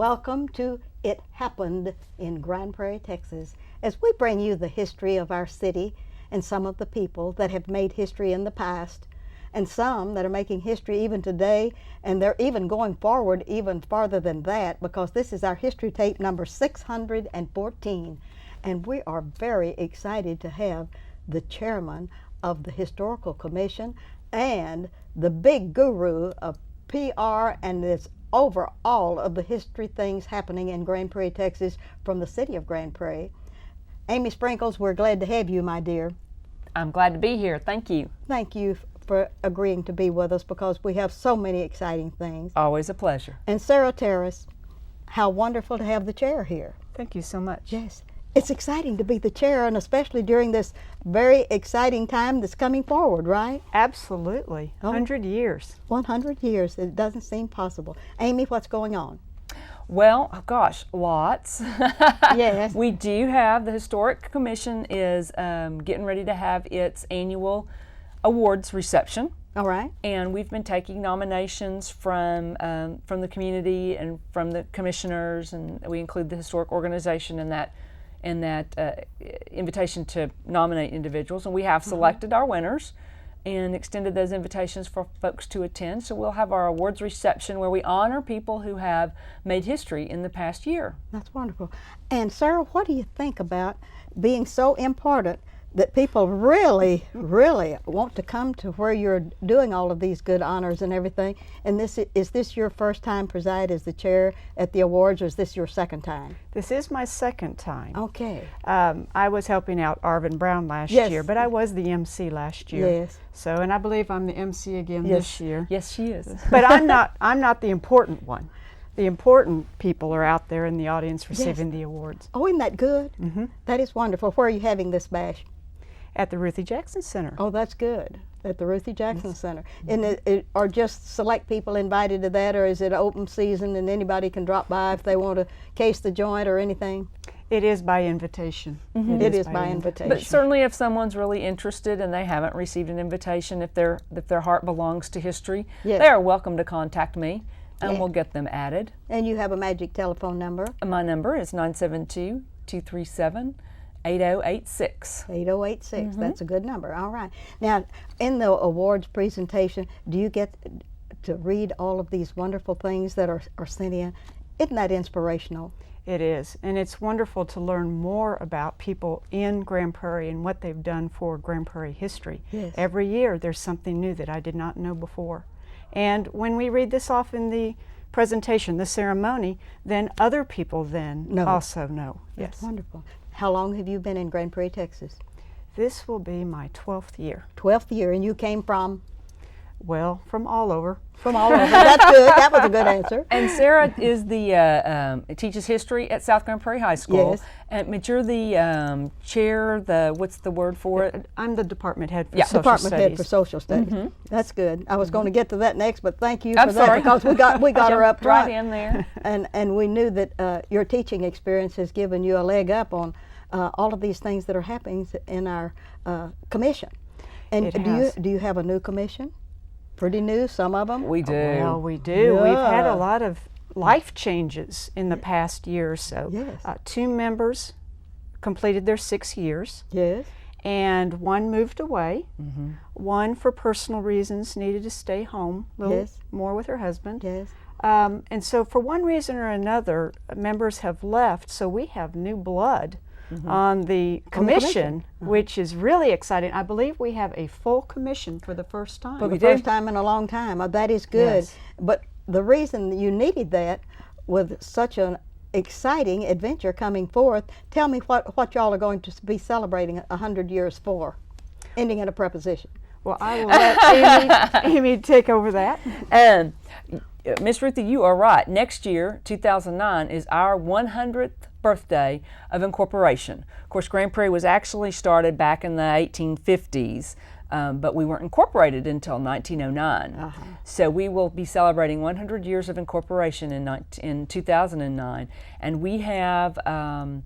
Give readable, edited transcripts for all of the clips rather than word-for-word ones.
welcome to It Happened in Grand Prairie, Texas, as we bring you the history of our city and some of the people that have made history in the past, and some that are making history even today, and they're even going forward even farther than that, because this is our history tape number 614, and we are very excited to have the chairman of the Historical Commission and the big guru of PR and this overall of the history things happening in Grand Prairie, Texas, from the city of Grand Prairie. Amy Sprinkles, we're glad to have you, my dear. I'm glad to be here. Thank you. Thank you for agreeing to be with us, because we have so many exciting things. Always a pleasure. And Sarah Terrace, how wonderful to have the chair here. Thank you so much. Yes, it's exciting to be the chair, and especially during this very exciting time that's coming forward, right? Absolutely. 100 years. 100 years. It doesn't seem possible. Amy, what's going on? Well, oh gosh, lots. Yes. We do have, the Historic Commission is getting ready to have its annual awards reception. All right. And we've been taking nominations from the community and from the commissioners, and we include the historic organization in that invitation to nominate individuals. And we have selected our winners and extended those invitations for folks to attend. So we'll have our awards reception where we honor people who have made history in the past year. That's wonderful. And Sarah, what do you think about being so important that people really, really want to come to where you're doing all of these good honors and everything? And is this your first time preside as the chair at the awards, or is this your second time? This is my second time. Okay. I was helping out Arvin Brown last Yes. year, but I was the MC last year. Yes. So, and I believe I'm the MC again Yes. this year. Yes, she is. But I'm not the important one. The important people are out there in the audience receiving the awards. Oh, isn't that good? Mm-hmm. That is wonderful. Where are you having this bash? At the Ruthie Jackson Center. Oh, that's good. At the Ruthie Jackson Center. And are just select people invited to that, or is it open season and anybody can drop by if they want to case the joint or anything? It is by invitation. It is by invitation. But certainly if someone's really interested and they haven't received an invitation, if their heart belongs to history, Yes. they are welcome to contact me, and Yeah. we'll get them added. And you have a magic telephone number? My number is 972-237-8086. 8086. That's a good number. All right. Now, in the awards presentation, do you get to read all of these wonderful things that are sent in? Isn't that inspirational? It is, and it's wonderful to learn more about people in Grand Prairie and what they've done for Grand Prairie history. Yes. Every year there's something new that I did not know before. And when we read this off in the presentation, the ceremony, then other people then Know. also know. That's Yes. wonderful. How long have you been in Grand Prairie, Texas? This will be my 12th year. 12th year, and you came from? Well, from all over. From all over. That's good. That was a good answer. And Sarah is teaches history at South Grand Prairie High School. Yes. But you're the chair, what's the word for it? I'm the department head for Yeah. social Department studies. head for social studies. That's good. I was going to get to that next, but thank you I'm for that, sorry. because we got her up Jumped right front. in there. And we knew that your teaching experience has given you a leg up on all of these things that are happening in our commission. And It has. do you have a new commission? Pretty new, some of them? We do. Well, we do. We've had Yeah. a lot of life changes in the past year or so. Yes. 2 members completed their 6 years, Yes. and one moved away. One, for personal reasons, needed to stay home a little Yes. more with her husband. Yes. And so for one reason or another, members have left, so we have new blood on the commission, which is really exciting. I believe we have a full commission for the first time. For the We do. first time in a long time. That is good. Yes. But the reason you needed that, with such an exciting adventure coming forth, tell me what y'all are going to be celebrating 100 years for, ending in a preposition. Well, I will let Amy take over that. Miss Ruthie, you are right. Next year, 2009, is our 100th birthday of incorporation. Of course, Grand Prairie was actually started back in the 1850s, but we weren't incorporated until 1909. So we will be celebrating 100 years of incorporation in 2009, and we have a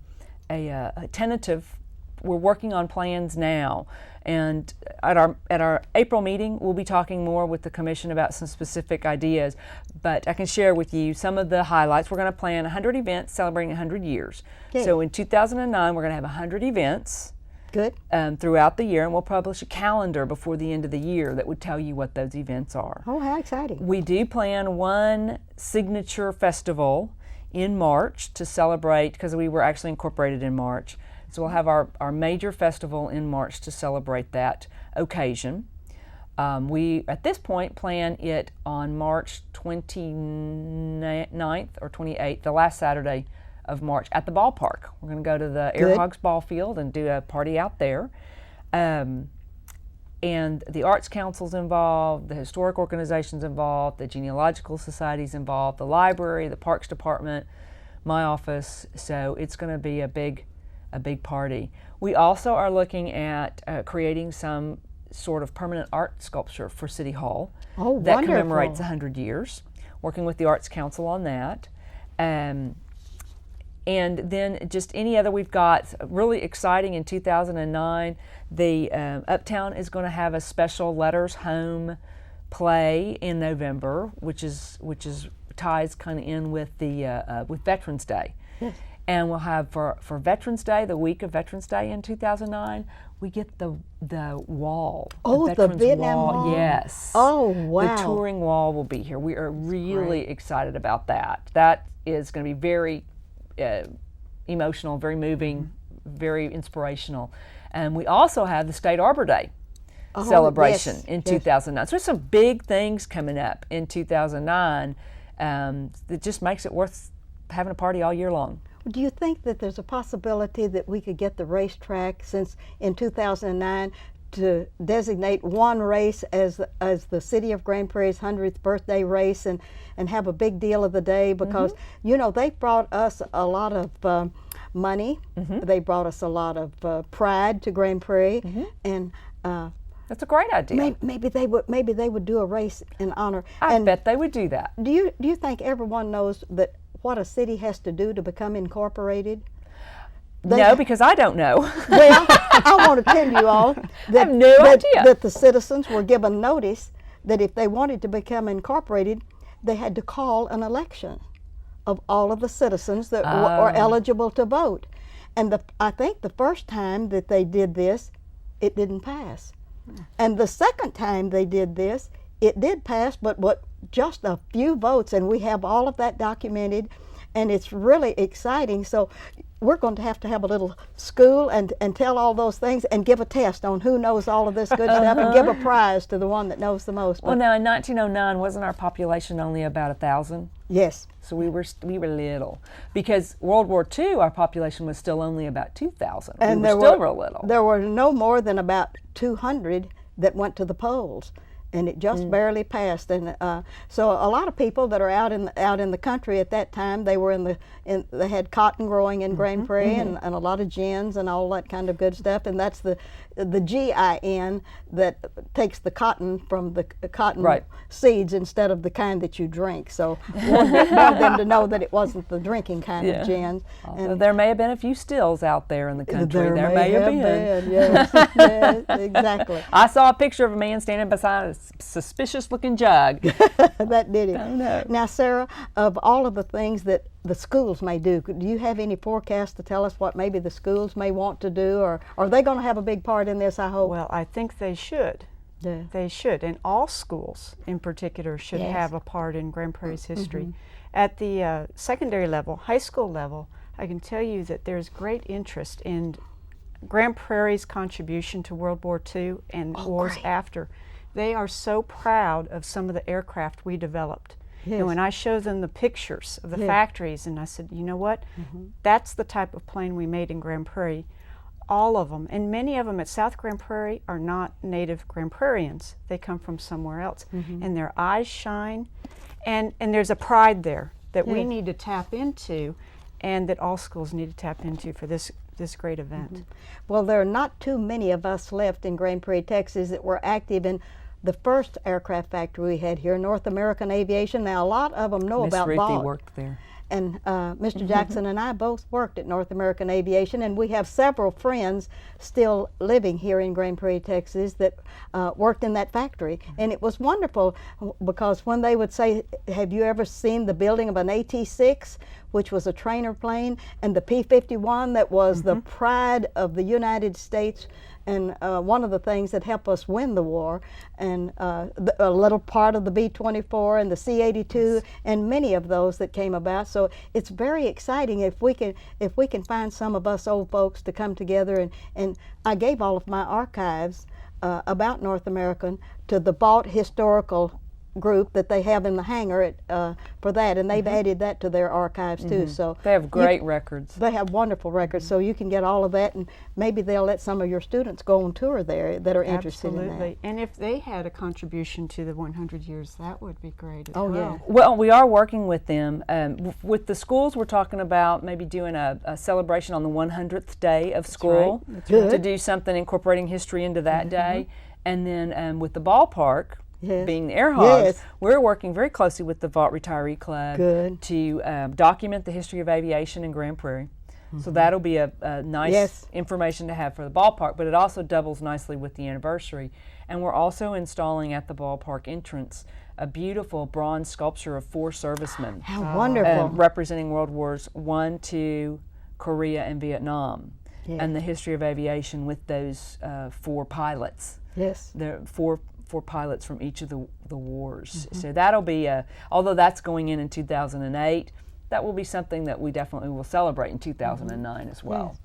tentative we're working on plans now. And at our April meeting, we'll be talking more with the commission about some specific ideas. But I can share with you some of the highlights. We're going to plan 100 events celebrating 100 years. Okay. So in 2009, we're going to have 100 events. Good. Throughout the year, and we'll publish a calendar before the end of the year that would tell you what those events are. Oh, how exciting. We do plan one signature festival in March to celebrate, because we were actually incorporated in March. So we'll have our major festival in March to celebrate that occasion. We, at this point, plan it on March 29th or 28th, the last Saturday of March, at the ballpark. We're going to go to the Air Hogs ball field and do a party out there. And the Arts Council's involved, the historic organizations involved, the genealogical society's involved, the library, the Parks Department, my office. So it's going to be a big party. We also are looking at creating some sort of permanent art sculpture for City Hall that commemorates 100 years, working with the Arts Council on that. And then just any other, we've got really exciting in 2009, the Uptown is going to have a special Letters Home play in November, which ties kind of in with the with Veterans Day. Yes. And we'll have for Veterans Day, the week of Veterans Day in 2009, we get the wall. Oh, the Vietnam Wall? Yes. Oh, wow. The touring wall will be here. We are really excited about that. That is going to be very emotional, very moving, very inspirational. And we also have the State Arbor Day celebration in 2009. So there's some big things coming up in 2009 that just makes it worth having a party all year long. Do you think that there's a possibility that we could get the racetrack, since in 2009, to designate one race as the City of Grand Prairie's 100th birthday race, and have a big deal of the day? Because you know, they brought us a lot of money. They brought us a lot of pride to Grand Prairie, and that's a great idea. Maybe they would do a race in honor. I bet they would do that. Do you think everyone knows that what a city has to do to become incorporated? No, because I don't know. Well, I want to tell you all that, I have no idea. That the citizens were given notice that if they wanted to become incorporated, they had to call an election of all of the citizens that were eligible to vote. And I think the first time that they did this, it didn't pass. And the second time they did this, it did pass, but just a few votes, and we have all of that documented, and it's really exciting. So we're going to have a little school and tell all those things, and give a test on who knows all of this good stuff, and give a prize to the one that knows the most. Well, now in 1909, wasn't our population only about 1,000? Yes. So we were little, because World War II, our population was still only about 2,000. And we were still real little. There were no more than about 200 that went to the polls, and it just barely passed. And so a lot of people that are out in the country at that time, they were they had cotton growing in Grand Prairie, and a lot of gins and all that kind of good stuff. And that's the GIN that takes the cotton from the cotton seeds instead of the kind that you drink. So wanted them to know that it wasn't the drinking kind of gin. And there may have been a few stills out there in the country. There may have been. Yes, yes, exactly. I saw a picture of a man standing beside a suspicious-looking jug. That did it. Oh, no. Now, Sarah, of all of the things that the schools may do you have any forecast to tell us what maybe the schools may want to do, or are they going to have a big part in this, I hope? Well, I think they should. Yeah. They should, and all schools in particular should have a part in Grand Prairie's history. At the secondary level, high school level, I can tell you that there's great interest in Grand Prairie's contribution to World War II and wars after. They are so proud of some of the aircraft we developed. Yes. And when I show them the pictures of the factories, and I said, you know what, that's the type of plane we made in Grand Prairie. All of them, and many of them at South Grand Prairie are not native Grand Prairians. They come from somewhere else. And their eyes shine, and there's a pride there that we need to tap into, and that all schools need to tap into for this great event. Well, there are not too many of us left in Grand Prairie, Texas, that were active in the first aircraft factory we had here, North American Aviation. Now, a lot of them know about Ball. Miss Ruthie worked there. And Mr. Jackson and I both worked at North American Aviation, and we have several friends still living here in Grand Prairie, Texas, that worked in that factory. And it was wonderful because when they would say, have you ever seen the building of an AT-6, which was a trainer plane, and the P-51 that was the pride of the United States, and one of the things that helped us win the war, and a little part of the B-24 and the C-82, and many of those that came about. So it's very exciting if we can find some of us old folks to come together. And I gave all of my archives about North American to the Vaught Historical group that they have in the hangar for that, and they've added that to their archives too. So they have great records. They have wonderful records, so you can get all of that, and maybe they'll let some of your students go on tour there that are interested in that. And if they had a contribution to the 100 years, that would be great as Oh, well. yeah. Well, we are working with them. With the schools, we're talking about maybe doing a celebration on the 100th day of school Good. to do something incorporating history into that day. And then with the ballpark, being the Air Hogs, we're working very closely with the Vaught Retiree Club to document the history of aviation in Grand Prairie. So that'll be a nice information to have for the ballpark, but it also doubles nicely with the anniversary. And we're also installing at the ballpark entrance a beautiful bronze sculpture of 4 servicemen. How wonderful. Representing World Wars I, II, Korea, and Vietnam. And the history of aviation with those 4 pilots. Yes. There are four pilots from each of the wars. So that'll be, although that's going in 2008, that will be something that we definitely will celebrate in 2009 as well. Yes.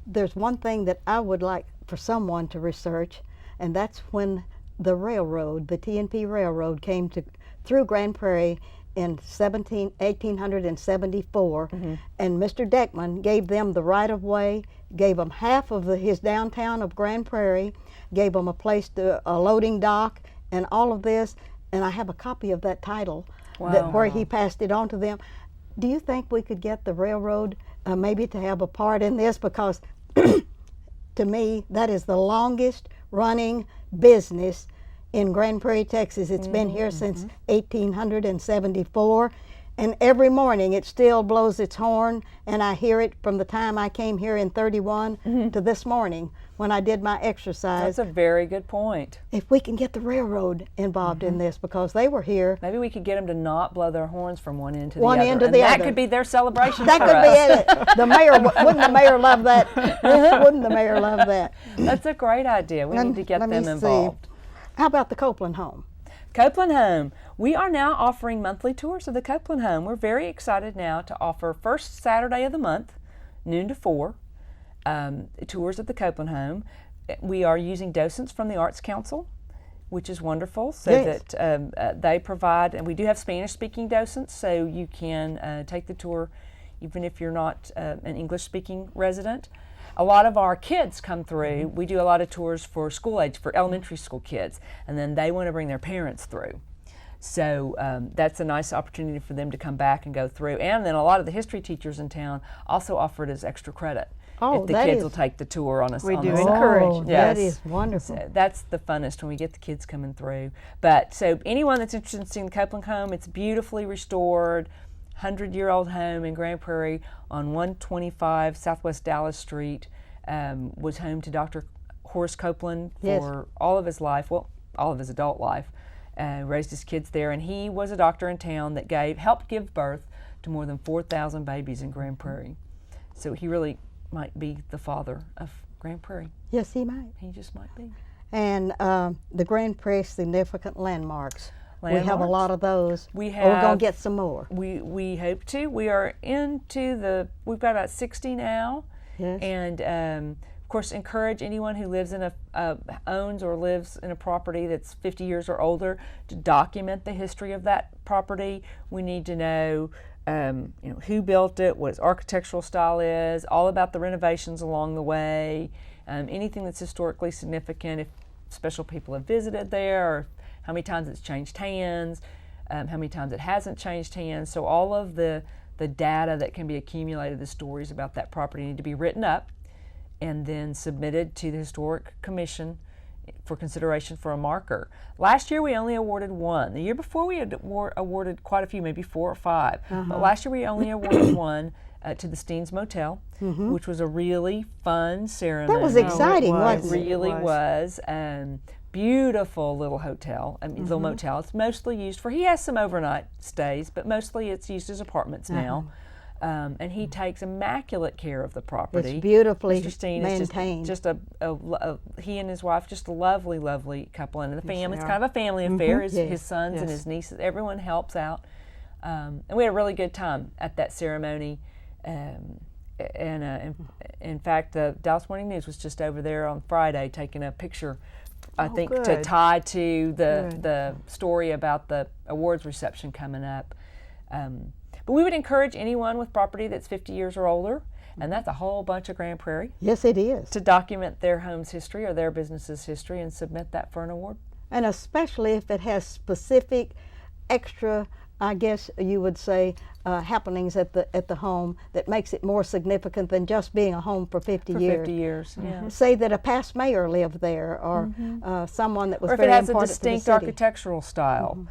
There's one thing that I would like for someone to research, and that's when the railroad, the T&P Railroad, came through Grand Prairie in 1874, and Mr. Deckman gave them the right-of-way, gave them half of his downtown of Grand Prairie, gave them a place a loading dock, and all of this, and I have a copy of that title where he passed it on to them. Do you think we could get the railroad maybe to have a part in this? Because to me, that is the longest running business in Grand Prairie, Texas. It's been here since 1874, and every morning it still blows its horn, and I hear it from the time I came here in 31 to this morning when I did my exercise. That's a very good point. If we can get the railroad involved in this, because they were here. Maybe we could get them to not blow their horns from one end to the One other. end to and the that other. could be their celebration That for could us. be it. The mayor, wouldn't the mayor love that? Wouldn't the mayor love that? That's a great idea. We need to get them involved. How about the Copeland home? Copeland Home. We are now offering monthly tours of the Copeland Home. We're very excited now to offer first Saturday of the month, noon to 4, tours of the Copeland Home. We are using docents from the Arts Council, which is wonderful, so that they provide, and we do have Spanish-speaking docents, so you can take the tour even if you're not an English-speaking resident. A lot of our kids come through. We do a lot of tours for school age, for elementary school kids, and then they want to bring their parents through. So that's a nice opportunity for them to come back and go through. And then a lot of the history teachers in town also offer it as extra credit. Oh, if the kids will take the tour on a We do Sunday. encourage. That is wonderful. So that's the funnest when we get the kids coming through. But so anyone that's interested in seeing the Copeland Home, it's beautifully restored, 100-year-old home in Grand Prairie on 125 Southwest Dallas Street. Was home to Dr. Horace Copeland for all of his life, well, all of his adult life. Raised his kids there, and he was a doctor in town that helped give birth to more than 4,000 babies in Grand Prairie. So he really might be the father of Grand Prairie. Yes, he might. He just might be. And the Grand Prairie significant landmarks. We have a Landmarks? lot of those. We We're going have- to get some more. We hope to. We are we've got about 60 now. Yes. And of course, encourage anyone who lives in owns or lives in a property that's 50 years or older to document the history of that property. We need to know, who built it, what its architectural style is, all about the renovations along the way, anything that's historically significant, if special people have visited there, or how many times it's changed hands, how many times it hasn't changed hands. So all of the data that can be accumulated, the stories about that property need to be written up and then submitted to the Historic Commission for consideration for a marker. Last year we only awarded one. The year before we had awarded quite a few, maybe 4 or 5. But last year we only awarded one to the Steens Motel, which was a really fun ceremony. That was exciting, wasn't it? It really was. Beautiful little hotel, little motel. It's mostly used for, he has some overnight stays, but mostly it's used as apartments now. And he takes immaculate care of the property. It's beautifully Mr. Steen maintained. is just he and his wife, just a lovely, lovely couple. And the family, it's kind of a family affair. His sons and his nieces, everyone helps out. And we had a really good time at that ceremony. In fact, the Dallas Morning News was just over there on Friday taking a picture, I think, to tie to the story about the awards reception coming up. But we would encourage anyone with property that's 50 years or older, and that's a whole bunch of Grand Prairie. Yes, it is. To document their home's history or their business's history and submit that for an award. And especially if it has specific extra, I guess you would say, happenings at the home that makes it more significant than just being a home for 50 years. For 50 years, yeah. Say that a past mayor lived there, or someone that was or if very it has a important to the distinct city. architectural style.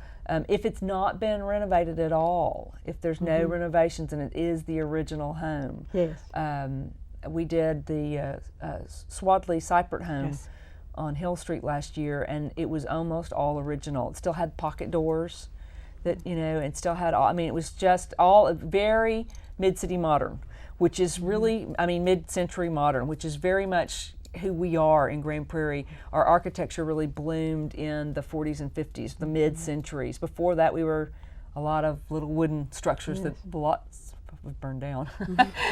If it's not been renovated at all, if there's no renovations and it is the original home. Yes. We did the Swadley Seipert home on Hill Street last year, and it was almost all original. It still had pocket doors that, and still had all, it was just all very mid-city modern, which is really, mid-century modern, which is very much who we are in Grand Prairie. Our architecture really bloomed in the 40s and 50s, the mid-centuries. Before that, we were a lot of little wooden structures that lots burned down.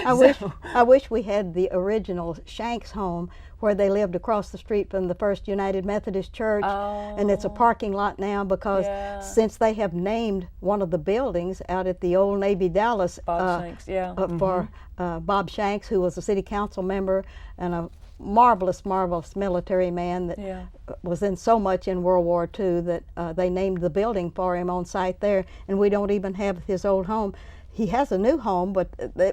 I wish we had the original Shanks home where they lived across the street from the First United Methodist Church, and it's a parking lot now because since they have named one of the buildings out at the Old Navy Dallas Bob Shanks, for Bob Shanks, who was a city council member and a marvelous military man that was in so much in World War II that they named the building for him on site there, and we don't even have his old home. He has a new home, but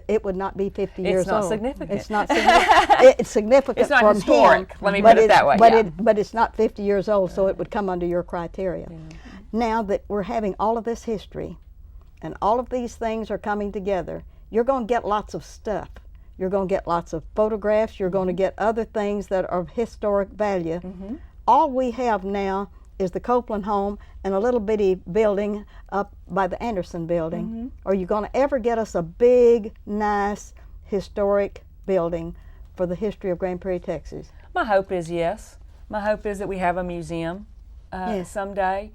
it would not be 50 years old. It's not significant. It's not significant. It's significant it's not from historic. him, Let me put it that way. But it's not 50 years old, so it would come under your criteria. Now that we're having all of this history, and all of these things are coming together, you're going to get lots of stuff. You're going to get lots of photographs. You're going to get other things that are of historic value. All we have now is the Copeland home and a little bitty building up by the Anderson building. Are you going to ever get us a big, nice, historic building for the history of Grand Prairie, Texas? My hope is yes. My hope is that we have a museum someday.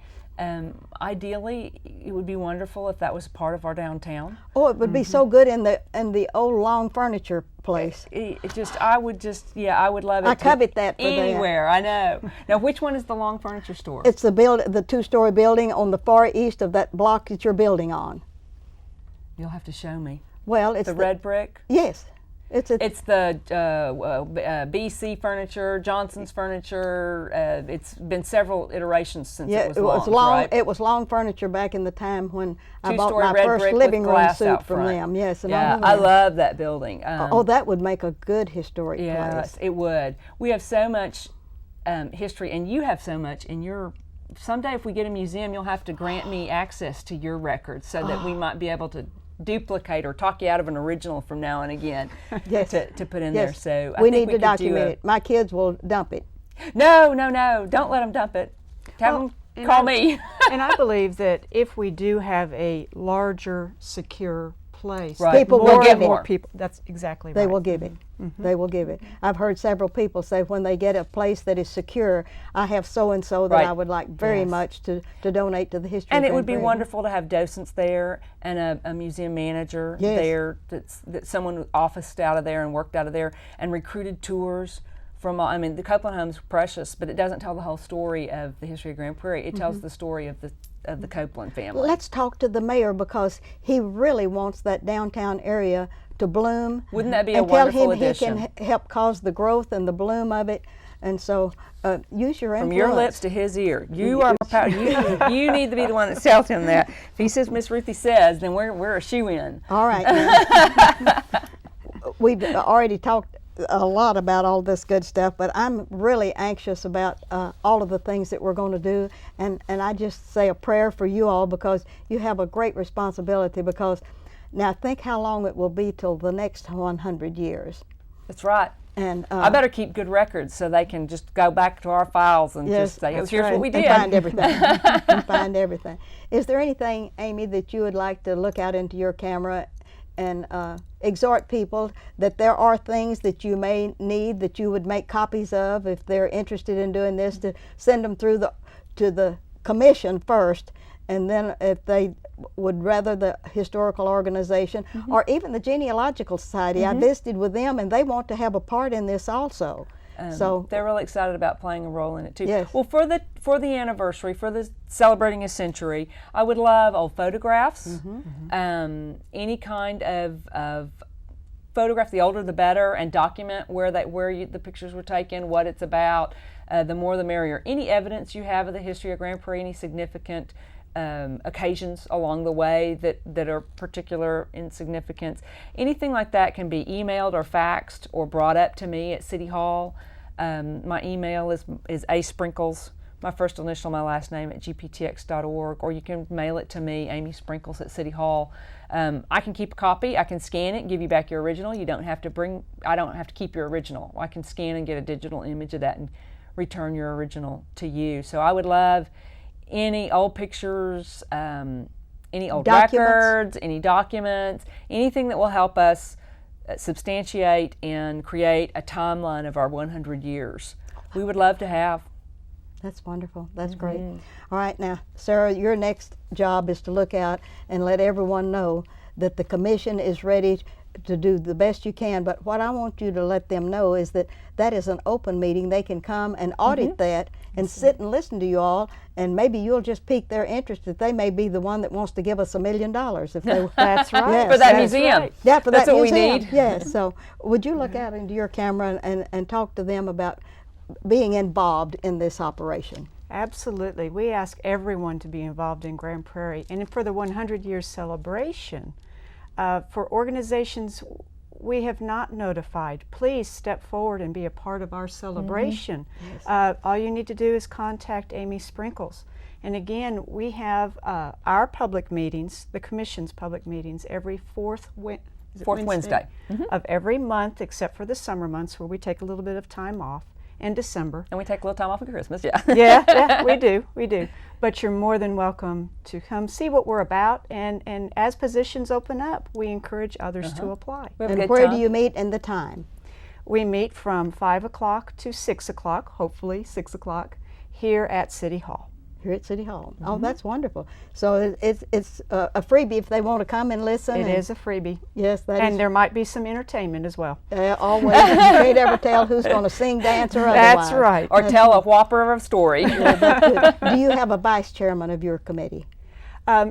Ideally, it would be wonderful if that was part of our downtown. Oh, it would be so good in the old long furniture place. I would love it. I covet that for anywhere. I know. Now, which one is the long furniture store? It's the two-story building on the far east of that block that you're building on. You'll have to show me. Well, it's the red brick. Yes. It's the BC Furniture, Johnson's Furniture. It's been several iterations since it was launched, right? It was long furniture back in the time when I bought Two-story my red first brick living with room glass suit out from front. them. Yes, and I love that building. That would make a good historic place. Yes, it would. We have so much history, and you have so much in your. Someday, if we get a museum, you'll have to grant me access to your records so that we might be able to duplicate or talk you out of an original from now and again to put in there. So we need to document it. My kids will dump it. No, don't let them dump it. Have them call me. And I believe that if we do have a larger, secure place, people will give more it. People. That's exactly right. They will give it. They will give it. I've heard several people say when they get a place that is secure, I have so and so that I would like very much to donate to the history. And of it would be Grand Prairie. Wonderful to have docents there and a museum manager there that someone officed out of there and worked out of there and recruited tours from. The Copeland home's precious, but it doesn't tell the whole story of the history of Grand Prairie. It tells the story of the Copeland family. Let's talk to the mayor because he really wants that downtown area to bloom. Wouldn't that be a wonderful addition? And tell him he can help cause the growth and the bloom of it. And so use your influence. From your lips to his ear. You are you need to be the one that tells him that. If he says Miss Ruthie says, then we're a shoe-in. All right. We've already talked a lot about all this good stuff, but I'm really anxious about all of the things that we're going to do. And I just say a prayer for you all, because you have a great responsibility. Because now think how long it will be till the next 100 years. That's right. And I better keep good records so they can just go back to our files and yes, just say, oh, that's here's right. what we did. And find everything. And find everything. Is there anything, Amy, that you would like to look out into your camera and exhort people that there are things that you may need that you would make copies of if they're interested in doing this, to send them through to the commission first, and then if they would rather the historical organization or even the genealogical society, I visited with them and they want to have a part in this also. So they're really excited about playing a role in it too. Yes. Well, for the anniversary, for the celebrating a century, I would love old photographs, any kind of photograph. The older the better, and document where the pictures were taken, what it's about. The more the merrier. Any evidence you have of the history of Grand Prairie, any significant occasions along the way that are particular in significance. Anything like that can be emailed or faxed or brought up to me at City Hall. My email is asprinkles, my first initial, my last name, at gptx.org, or you can mail it to me, Amy Sprinkles at City Hall. I can keep a copy. I can scan it and give you back your original. I don't have to keep your original. I can scan and get a digital image of that and return your original to you. So I would love any old pictures, any old records, any documents, anything that will help us substantiate and create a timeline of our 100 years. We would love to have. that's wonderful. That's great. All right, now, Sarah, your next job is to look out and let everyone know that the commission is ready to do the best you can. But what I want you to let them know is that that is an open meeting. They can come and audit that and sit and listen to you all, and maybe you'll just pique their interest that they may be the one that wants to give us $1 million if they. That's right. Yes, For that that's museum. right. Yeah, for That's that what we museum. need. Yes. So would you look out into your camera and talk to them about being involved in this operation? Absolutely. We ask everyone to be involved in Grand Prairie. And for the 100-year celebration, for organizations we have not notified, please step forward and be a part of our celebration. Yes. All you need to do is contact Amy Sprinkles. And again, we have our public meetings, the Commission's public meetings, every fourth Wednesday of every month, except for the summer months where we take a little bit of time off, in December. And we take a little time off at Christmas, yeah. Yeah, we do. But you're more than welcome to come see what we're about, and as positions open up, we encourage others to apply. We have a And good where time. do you meet and the time? We meet from 5 o'clock to 6 o'clock, hopefully 6 o'clock, here at City Hall. Here at City Hall. Oh, that's wonderful. So it's a freebie if they want to come and listen. It and is a freebie. Yes, that And is. there might be some entertainment as well. Always. You can't ever tell who's going to sing, dance, or otherwise. That's right. Or tell a whopper of a story. Yeah, that's good. Do you have a vice chairman of your committee?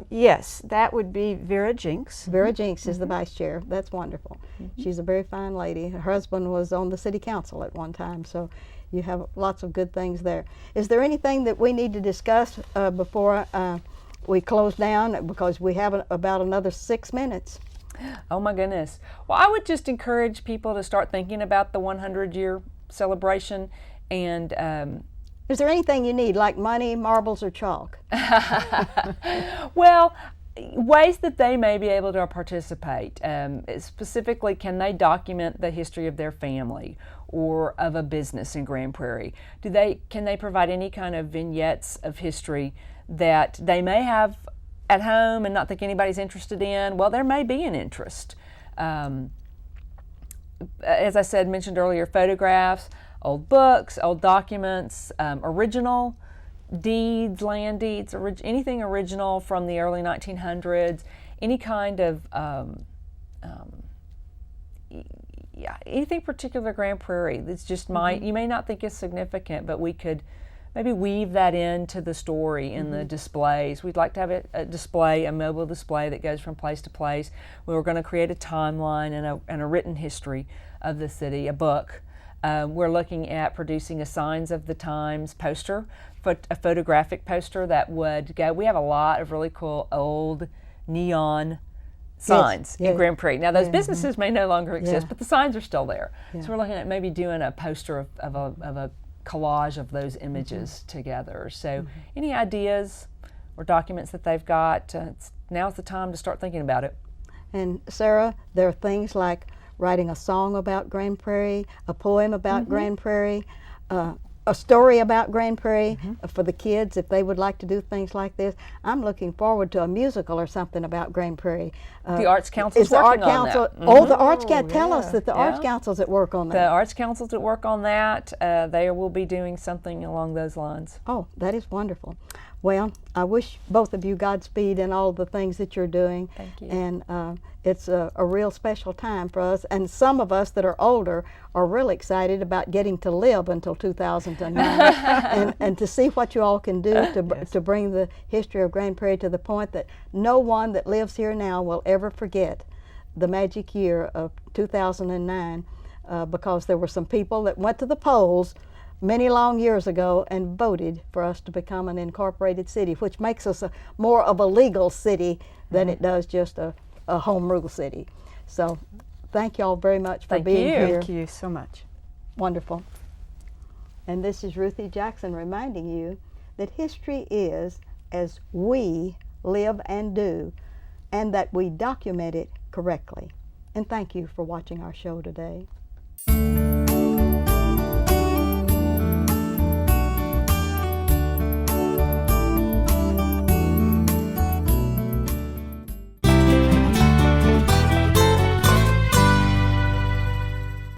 Yes, that would be Vera Jinks. Vera Jinks is the vice chair. That's wonderful. She's a very fine lady. Her husband was on the city council at one time, so you have lots of good things there. Is there anything that we need to discuss before we close down? Because we have about another 6 minutes. Oh my goodness. Well, I would just encourage people to start thinking about the 100-year celebration. And Is there anything you need, like money, marbles, or chalk? well, ways that they may be able to participate. Specifically, can they document the history of their family or of a business in Grand Prairie? Can they provide any kind of vignettes of history that they may have at home and not think anybody's interested in? Well, there may be an interest. As I said, mentioned earlier, photographs, old books, old documents, original deeds, land deeds, anything original from the early 1900s, any kind of anything particular Grand Prairie that's just you may not think is significant, but we could maybe weave that into the story in the displays. We'd like to have a mobile display that goes from place to place. We were going to create a timeline and a written history of the city, a book. We're looking at producing a Signs of the Times poster, a photographic poster that would go. We have a lot of really cool old neon signs yes. in Grand Prairie. Now those Yeah. businesses may no longer exist, Yeah. but the signs are still there. Yeah. So we're looking at maybe doing a poster of a collage of those images Mm-hmm. together. So any ideas or documents that they've got, now's the time to start thinking about it. And Sarah, there are things like writing a song about Grand Prairie, a poem about Grand Prairie, a story about Grand Prairie for the kids if they would like to do things like this. I'm looking forward to a musical or something about Grand Prairie. The Arts Council's Is the Art working on Council? that. Oh, the Arts Council. Tell yeah. us that the Arts Yeah. Council's at work on The that. Arts Council's at work on that. They will be doing something along those lines. Oh, that is wonderful. Well, I wish both of you Godspeed in all the things that you're doing. Thank you. And it's a real special time for us. And some of us that are older are really excited about getting to live until 2009 and to see what you all can do to bring the history of Grand Prairie to the point that no one that lives here now will ever forget the magic year of 2009 because there were some people that went to the polls many long years ago and voted for us to become an incorporated city, which makes us more of a legal city than it does just a home rule city. So thank you all very much for Thank being you. here. Thank you so much. Wonderful. And this is Ruthie Jackson reminding you that history is as we live and do, and that we document it correctly. And thank you for watching our show today.